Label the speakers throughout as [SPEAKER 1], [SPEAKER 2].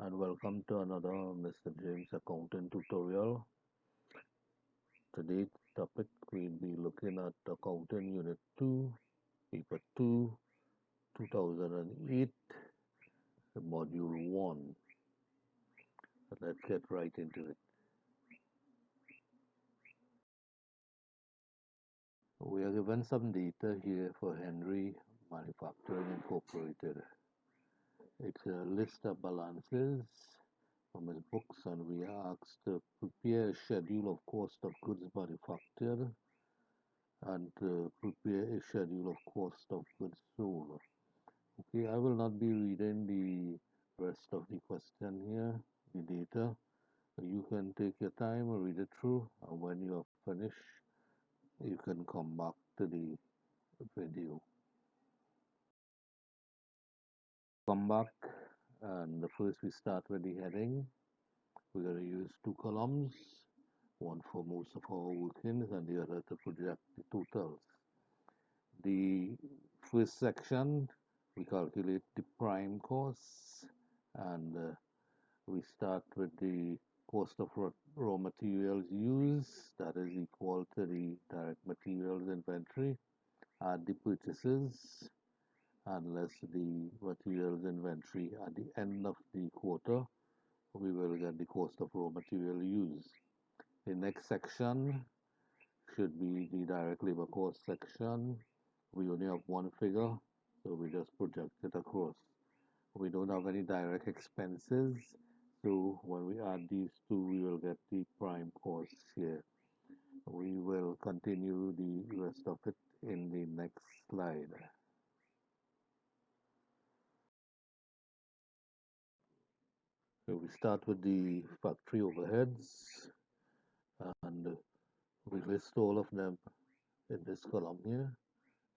[SPEAKER 1] And welcome to another Mr. James Accountant tutorial. Today's topic we'll be looking at Accounting Unit 2, Paper 2, 2008, Module 1. Let's get right into it. We are given some data here for Henry Manufacturing Incorporated. It's a list of balances from his books, and we are asked to prepare a schedule of cost of goods manufactured and prepare a schedule of cost of goods sold. Okay, I will not be reading the rest of the question here, the data. You can take your time and read it through, and when you are finished, you can come back to the video. Come back, and first we start with the heading. We're going to use two columns, one for most of our workings and the other to project the totals. The first section, we calculate the prime costs, and we start with the cost of raw materials used, that is equal to the direct materials inventory, add the purchases, and less the materials inventory. At the end of the quarter, we will get the cost of raw material used. The next section should be the direct labor cost section. We only have one figure, so we just project it across. We don't have any direct expenses, so when we add these two, we will get the prime costs here. We will continue the rest of it in the next slide. So we start with the factory overheads, and we list all of them in this column here.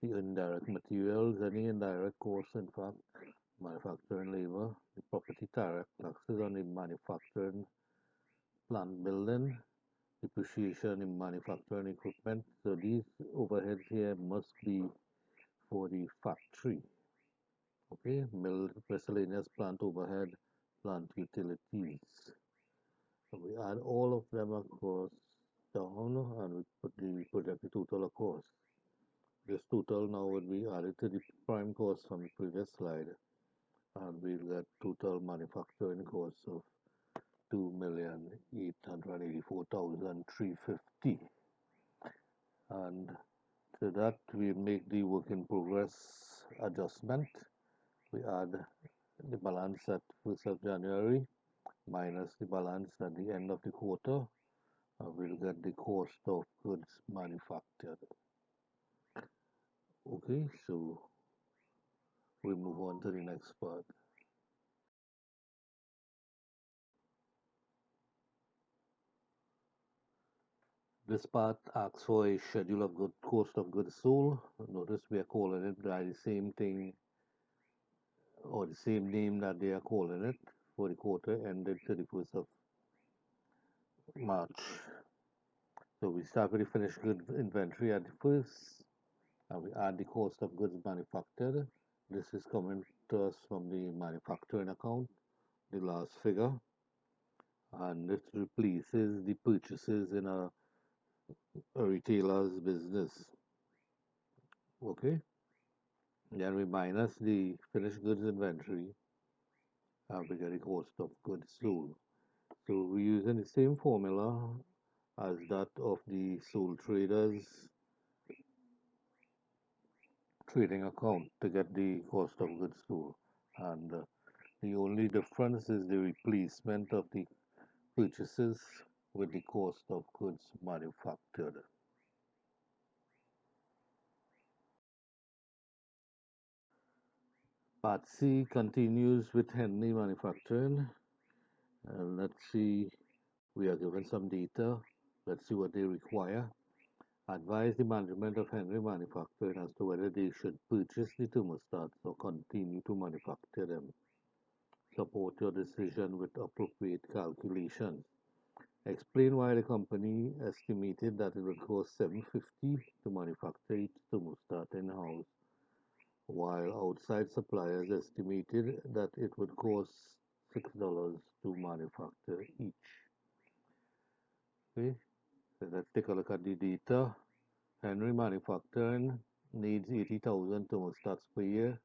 [SPEAKER 1] The indirect materials, any indirect costs, in fact, manufacturing labor, the property tariff, taxes on the manufacturing plant building, depreciation in manufacturing equipment. So these overheads here must be for the factory. Okay, mill, miscellaneous plant overhead, plant utilities. So we add all of them across down and we put the projected total across. This total now would be added to the prime cost from the previous slide, and we'll get total manufacturing costs of 2,884,350. And to that we make the work in progress adjustment. We add the balance at 1st of January minus the balance at the end of the quarter, and we'll get the cost of goods manufactured. Okay, so we move on to the next part. This part asks for a schedule of good cost of goods sold. Notice we are calling it by the same thing or the same name that they are calling it for the quarter ended 31st of March. So we start with the finished goods inventory at the first, and we add the cost of goods manufactured. This is coming to us from the manufacturing account, the last figure, and this replaces the purchases in a retailer's business. Okay, then we minus the finished goods inventory, and we get the cost of goods sold. So we're using the same formula as that of the sole traders trading account to get the cost of goods sold, and the only difference is the replacement of the purchases with the cost of goods manufactured. Part C continues with Henry Manufacturing. Let's see, we are given some data. Let's see what they require. Advise the management of Henry Manufacturing as to whether they should purchase the thermostats or continue to manufacture them. Support your decision with appropriate calculations. Explain why the company estimated that it would cost $750 to manufacture each thermostat in-house, while outside suppliers estimated that it would cost $6 to manufacture each. Okay, so let's take a look at the data. Henry Manufacturing needs 80,000 thermostats per year.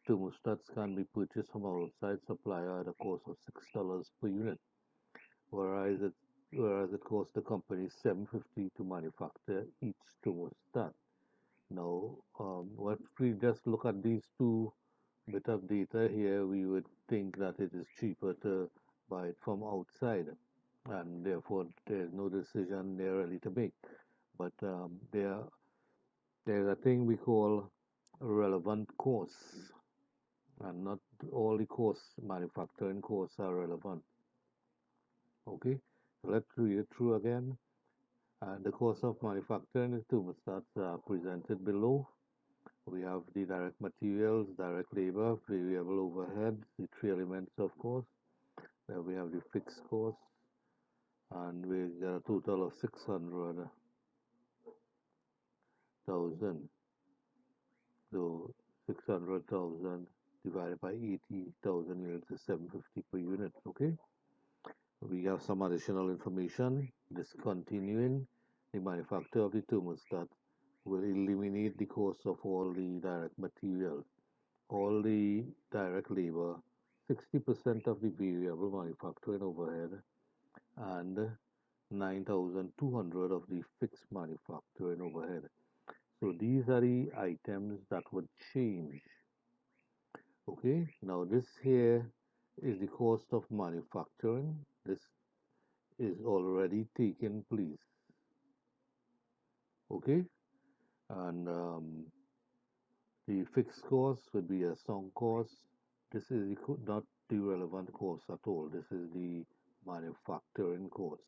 [SPEAKER 1] Thermostats can be purchased from an outside supplier at a cost of $6 per unit, whereas it costs the company $7.50 to manufacture each thermostat. Now, if we just look at these two bit of data here, we would think that it is cheaper to buy it from outside, and therefore there's no decision there really to make. But there's a thing we call relevant costs, and not all the costs, manufacturing costs, are relevant. Okay, so let's read it through again. The cost of manufacturing the thermostats are presented below. We have the direct materials, direct labor, variable overhead, the three elements of course. Then we have the fixed costs, and we get a total of 600,000. So 600,000 divided by 80,000 units is 750 per unit. Okay. We have some additional information. Discontinuing the manufacture of the thermostat will eliminate the cost of all the direct material, all the direct labor, 60% of the variable manufacturing overhead, and 9,200 of the fixed manufacturing overhead. So these are the items that would change. Okay, now this here is the cost of manufacturing. This is already taken place. Okay, and the fixed cost would be a sunk cost. This is not the relevant cost at all. This is the manufacturing cost.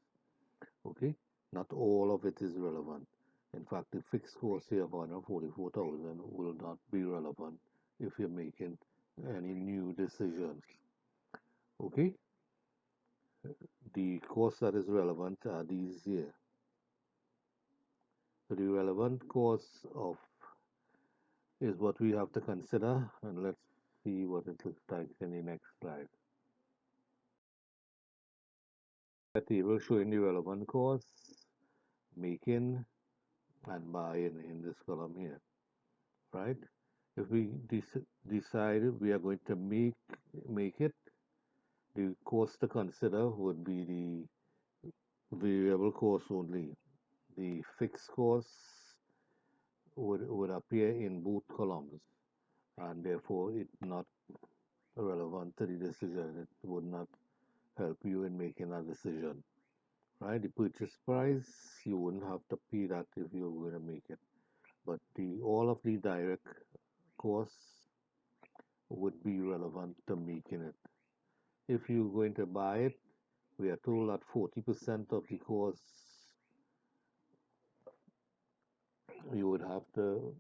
[SPEAKER 1] Okay, not all of it is relevant. In fact, the fixed cost here of 144,000 will not be relevant if you're making any new decisions. Okay, the cost that is relevant are these here. So the relevant costs of is what we have to consider, and let's see what it looks like in the next slide. A table showing the relevant costs, making and buying in this column here, right? If we decide we are going to make it, the cost to consider would be the variable cost only. The fixed costs would appear in both columns, and therefore it's not relevant to the decision. It would not help you in making a decision, right? The purchase price, you wouldn't have to pay that if you're going to make it, but the all of the direct costs would be relevant to making it. If you're going to buy it, we are told that 40% of the costs you would have to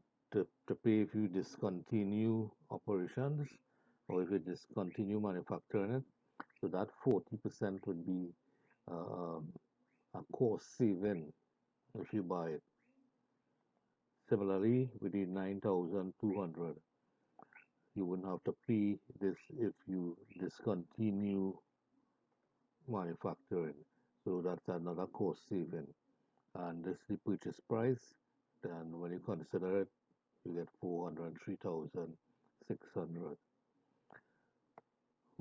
[SPEAKER 1] pay if you discontinue operations or if you discontinue manufacturing it. So that 40% would be uh, a cost saving if you buy it. Similarly, with the 9,200, you wouldn't have to pay this if you discontinue manufacturing. So that's another cost saving. And this is the purchase price. Then when you consider it, you get 403,600.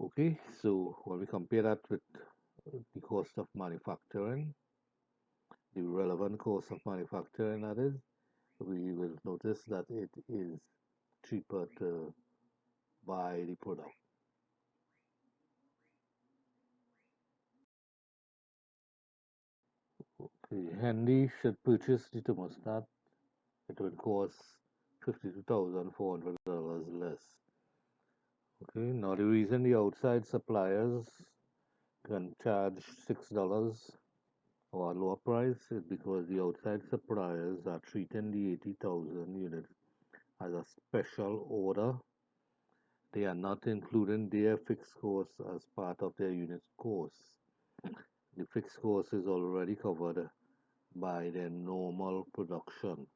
[SPEAKER 1] Okay, so when we compare that with the cost of manufacturing, the relevant cost of manufacturing that is, we will notice that it is cheaper to buy the product. Okay, Handy should purchase the thermostat. It would cost $52,400 less. Okay, now the reason the outside suppliers can charge $6 or a lower price is because the outside suppliers are treating the 80,000 units as a special order. They are not including their fixed costs as part of their unit cost. The fixed cost is already covered by their normal production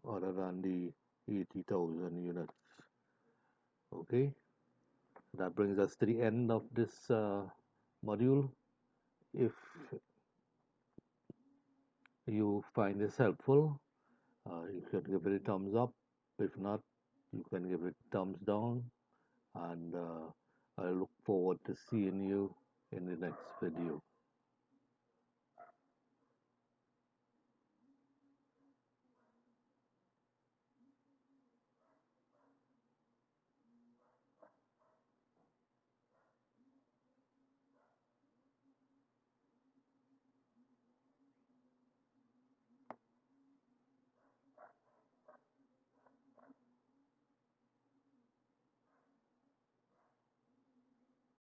[SPEAKER 1] other than the 80,000 units. Okay, That brings us to the end of this module. If you find this helpful, you can give it a thumbs up. If not, you can give it thumbs down. And I look forward to seeing you in the next video.